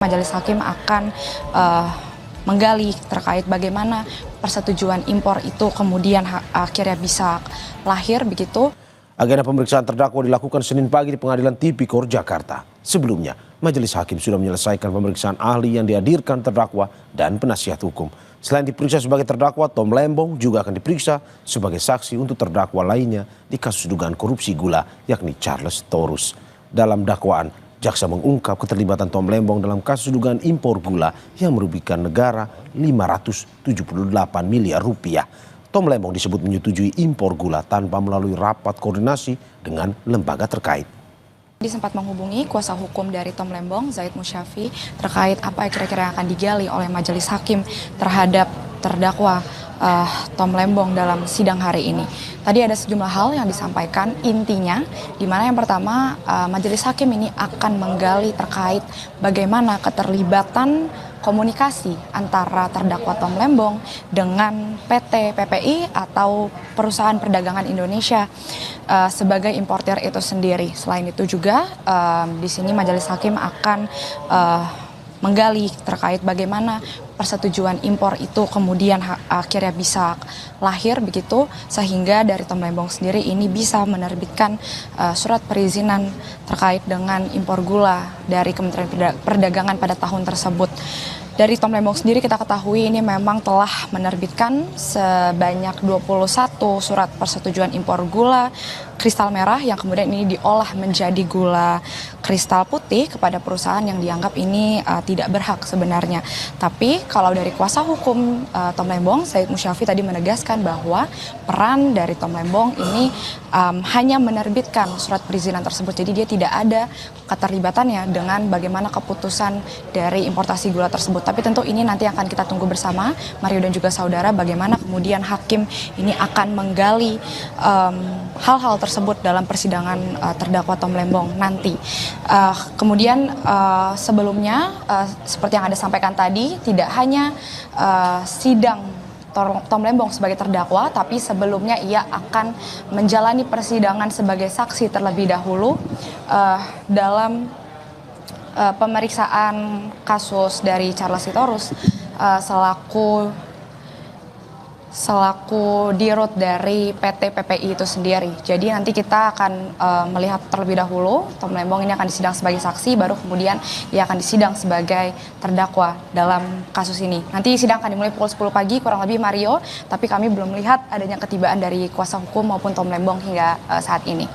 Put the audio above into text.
Majelis Hakim akan menggali terkait bagaimana persetujuan impor itu kemudian akhirnya bisa lahir begitu. Agenda pemeriksaan terdakwa dilakukan Senin pagi di Pengadilan Tipikor Jakarta. Sebelumnya, Majelis Hakim sudah menyelesaikan pemeriksaan ahli yang dihadirkan terdakwa dan penasihat hukum. Selain diperiksa sebagai terdakwa, Tom Lembong juga akan diperiksa sebagai saksi untuk terdakwa lainnya di kasus dugaan korupsi gula, yakni Charles Taurus. Dalam dakwaan, jaksa mengungkap keterlibatan Tom Lembong dalam kasus dugaan impor gula yang merugikan negara 578 miliar rupiah. Tom Lembong disebut menyetujui impor gula tanpa melalui rapat koordinasi dengan lembaga terkait. Dia sempat menghubungi kuasa hukum dari Tom Lembong, Zaid Musyafi, terkait apa yang kira-kira akan digali oleh Majelis Hakim terhadap terdakwa Tom Lembong dalam sidang hari ini. Tadi ada sejumlah hal yang disampaikan, intinya di mana yang pertama Majelis Hakim ini akan menggali terkait bagaimana keterlibatan komunikasi antara terdakwa Tom Lembong dengan PT PPI atau Perusahaan Perdagangan Indonesia sebagai importer itu sendiri. Selain itu juga di sini Majelis Hakim akan menggali terkait bagaimana persetujuan impor itu kemudian akhirnya bisa lahir begitu, sehingga dari Tom Lembong sendiri ini bisa menerbitkan surat perizinan terkait dengan impor gula dari Kementerian Perdagangan pada tahun tersebut. Dari Tom Lembong sendiri kita ketahui ini memang telah menerbitkan sebanyak 21 surat persetujuan impor gula kristal merah yang kemudian ini diolah menjadi gula kristal putih kepada perusahaan yang dianggap ini tidak berhak sebenarnya. Tapi kalau dari kuasa hukum Tom Lembong, Zaid Musyafi tadi menegaskan bahwa peran dari Tom Lembong ini hanya menerbitkan surat perizinan tersebut. Jadi dia tidak ada keterlibatannya dengan bagaimana keputusan dari importasi gula tersebut. Tapi tentu ini nanti akan kita tunggu bersama, Mario dan juga saudara, bagaimana kemudian hakim ini akan menggali hal-hal tersebut dalam persidangan terdakwa Tom Lembong nanti. Kemudian sebelumnya seperti yang Anda sampaikan tadi, tidak hanya sidang Tom Lembong sebagai terdakwa, tapi sebelumnya ia akan menjalani persidangan sebagai saksi terlebih dahulu dalam pemeriksaan kasus dari Charles Taurus selaku dirut dari PT PPI itu sendiri. Jadi nanti kita akan melihat terlebih dahulu Tom Lembong ini akan disidang sebagai saksi, baru kemudian ia akan disidang sebagai terdakwa dalam kasus ini. Nanti sidang akan dimulai pukul 10 pagi kurang lebih, Mario, tapi kami belum melihat adanya ketibaan dari kuasa hukum maupun Tom Lembong hingga saat ini.